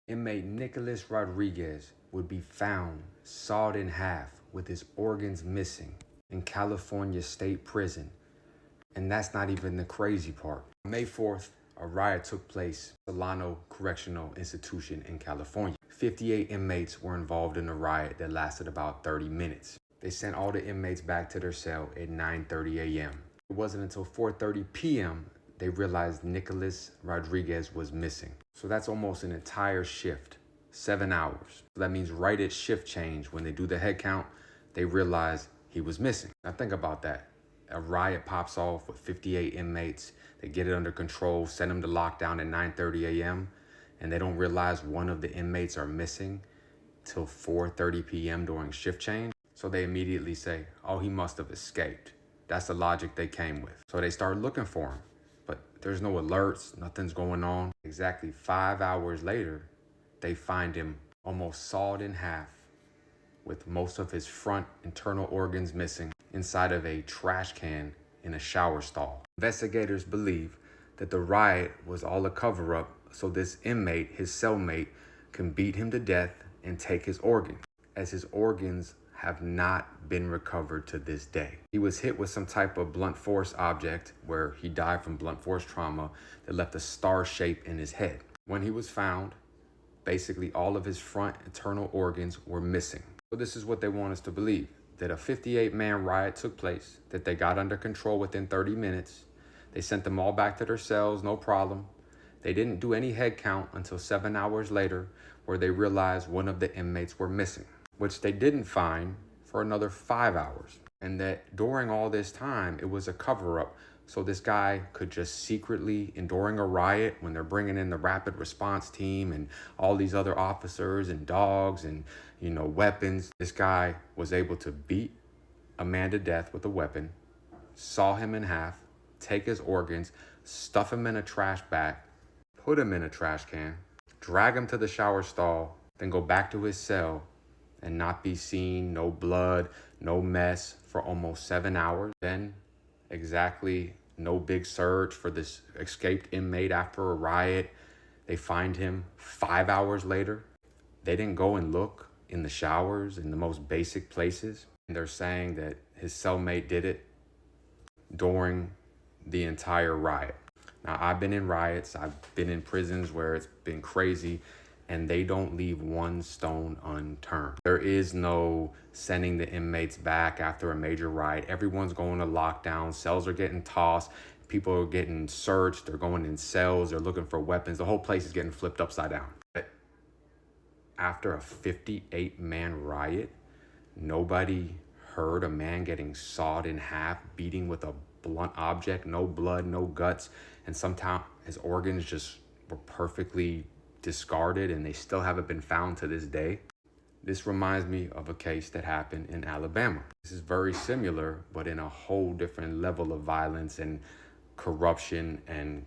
Inmate Nicholas Rodriguez would be found sawed in half with his organs missing in California State Prison. And that's not even the crazy part. May 4th, a riot took place at Solano Correctional Institution in California. 58 inmates were involved in a riot that lasted about 30 minutes. They sent all the inmates back to their cell at 9:30 a.m. It wasn't until 4:30 p.m. they realized Nicholas Rodriguez was missing. So that's almost an entire shift, 7 hours. So that means right at shift change, when they do the head count, they realize he was missing. Now think about that. A riot pops off with 58 inmates. They get it under control, send them to lockdown at 9:30 a.m. and they don't realize one of the inmates are missing till 4:30 p.m. during shift change. So they immediately say, oh, he must have escaped. That's the logic they came with. So they start looking for him, but there's no alerts, nothing's going on. Exactly 5 hours later, they find him almost sawed in half with most of his front internal organs missing inside of a trash can in a shower stall. Investigators believe that the riot was all a cover-up so this inmate, his cellmate, can beat him to death and take his organs, as his organs have not been recovered to this day. He was hit with some type of blunt force object where he died from blunt force trauma that left a star shape in his head. When he was found, basically all of his front internal organs were missing. So this is what they want us to believe, that a 58-man riot took place, that they got under control within 30 minutes. They sent them all back to their cells, no problem. They didn't do any head count until 7 hours later, where they realized one of the inmates were missing, which they didn't find for another 5 hours. And that during all this time, it was a cover-up. So this guy could just secretly, and during a riot, when they're bringing in the rapid response team and all these other officers and dogs and, weapons, this guy was able to beat a man to death with a weapon, saw him in half, take his organs, stuff him in a trash bag, put him in a trash can, drag him to the shower stall, then go back to his cell and not be seen, no blood, no mess for almost 7 hours. Then exactly no big search for this escaped inmate after a riot. They find him 5 hours later. They didn't go and look in the showers, in the most basic places. And they're saying that his cellmate did it during the entire riot. Now, I've been in riots, I've been in prisons where it's been crazy, and they don't leave one stone unturned. There is no sending the inmates back after a major riot. Everyone's going to lockdown, cells are getting tossed, people are getting searched, they're going in cells, they're looking for weapons. The whole place is getting flipped upside down. But after a 58-man riot, nobody heard a man getting sawed in half, beating with a blunt object, no blood, no guts, and sometimes his organs just were perfectly discarded and they still haven't been found to this day. This reminds me of a case that happened in Alabama. This is very similar, but in a whole different level of violence and corruption and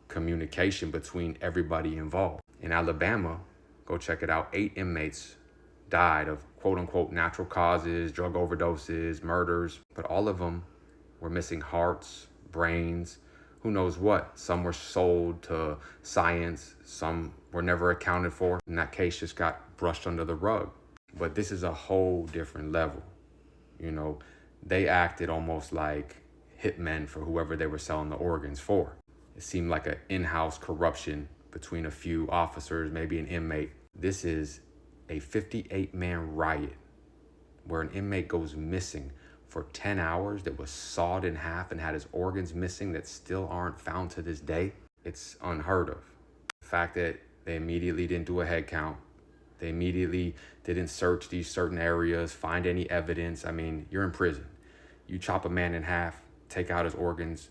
communication between everybody involved. In Alabama, go check it out, 8 inmates died of quote unquote natural causes, drug overdoses, murders, but all of them were missing hearts, brains, who knows what. Some were sold to science, some were never accounted for, and that case just got brushed under the rug. But this is a whole different level. They acted almost like hitmen for whoever they were selling the organs for. It seemed like an in-house corruption between a few officers, maybe an inmate. This is a 58-man riot where an inmate goes missing for 10 hours, that was sawed in half and had his organs missing that still aren't found to this day. It's unheard of. The fact that they immediately didn't do a head count, they immediately didn't search these certain areas, find any evidence. I mean, you're in prison. You chop a man in half, take out his organs.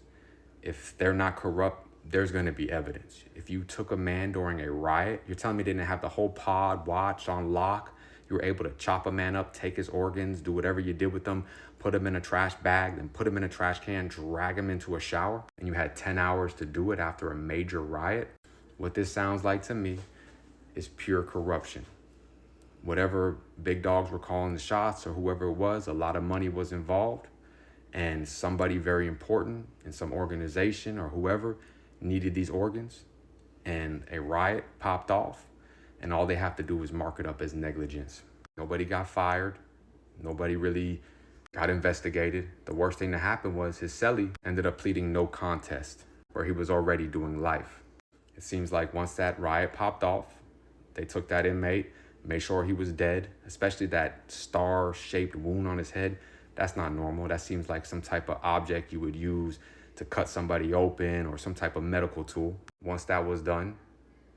If they're not corrupt, there's going to be evidence. If you took a man during a riot, you're telling me they didn't have the whole pod watch on lock? You were able to chop a man up, take his organs, do whatever you did with them, put him in a trash bag, then put him in a trash can, drag him into a shower, and you had 10 hours to do it after a major riot? What this sounds like to me is pure corruption. Whatever big dogs were calling the shots or whoever it was, a lot of money was involved, and somebody very important in some organization or whoever needed these organs, and a riot popped off, and all they have to do is mark it up as negligence. Nobody got fired. Nobody really got investigated. The worst thing that happened was his cellie ended up pleading no contest, where he was already doing life. It seems like once that riot popped off, they took that inmate, made sure he was dead, especially that star-shaped wound on his head. That's not normal. That seems like some type of object you would use to cut somebody open or some type of medical tool. Once that was done,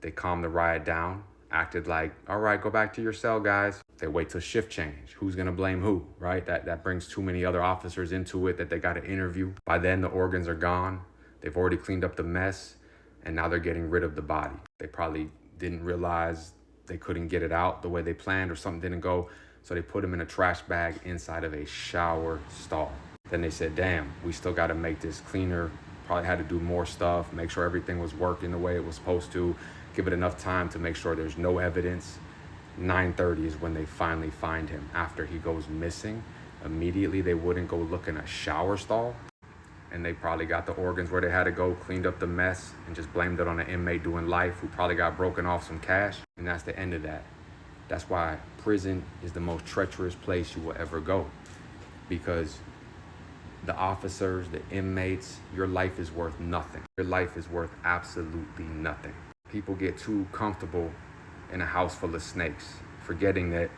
they calmed the riot down, acted like, all right, go back to your cell, guys. They wait till shift change. Who's gonna blame who, right? That brings too many other officers into it that they gotta interview. By then, the organs are gone. They've already cleaned up the mess, and now they're getting rid of the body. They probably didn't realize they couldn't get it out the way they planned, or something didn't go, so they put him in a trash bag inside of a shower stall. Then they said, damn, we still gotta make this cleaner. Probably had to do more stuff, make sure everything was working the way it was supposed to, give it enough time to make sure there's no evidence. 9:30 is when they finally find him after he goes missing. Immediately, they wouldn't go look in a shower stall, and they probably got the organs where they had to go, cleaned up the mess, and just blamed it on an inmate doing life who probably got broken off some cash. And that's the end of that. That's why prison is the most treacherous place you will ever go, because the officers, the inmates, your life is worth nothing. Your life is worth absolutely nothing. People get too comfortable in a house full of snakes, forgetting that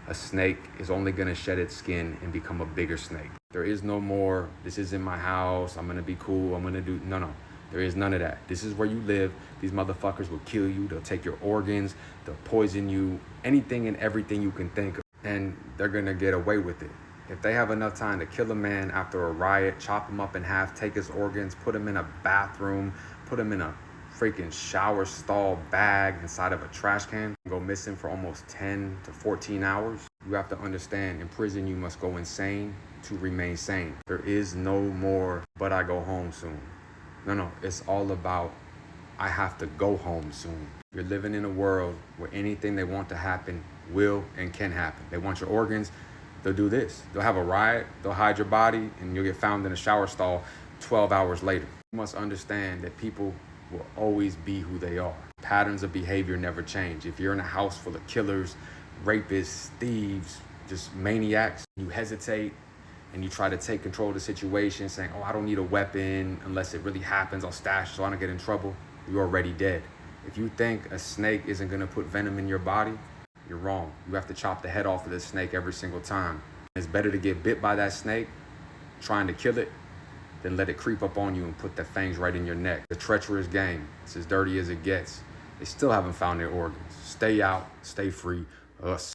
a snake is only gonna shed its skin and become a bigger snake. There is no more, this isn't my house, I'm gonna be cool, I'm gonna do, no. There is none of that. This is where you live. These motherfuckers will kill you, they'll take your organs, they'll poison you, anything and everything you can think of, and they're gonna get away with it. If they have enough time to kill a man after a riot, chop him up in half, take his organs, put him in a bathroom, put him in a freaking shower stall bag inside of a trash can, go missing for almost 10 to 14 hours. You have to understand, in prison, you must go insane to remain sane. There is no more, but I go home soon. No, it's all about, I have to go home soon. You're living in a world where anything they want to happen will and can happen. They want your organs, they'll do this. They'll have a riot, they'll hide your body, and you'll get found in a shower stall 12 hours later. You must understand that people will always be who they are. Patterns of behavior never change. If you're in a house full of killers, rapists, thieves, just maniacs, you hesitate and you try to take control of the situation, saying, oh, I don't need a weapon unless it really happens, I'll stash so I don't get in trouble. You're already dead. If you think a snake isn't gonna put venom in your body, you're wrong. You have to chop the head off of this snake every single time. It's better to get bit by that snake trying to kill it than let it creep up on you and put the fangs right in your neck. The treacherous game. It's as dirty as it gets. They still haven't found their organs. Stay out, stay free, us.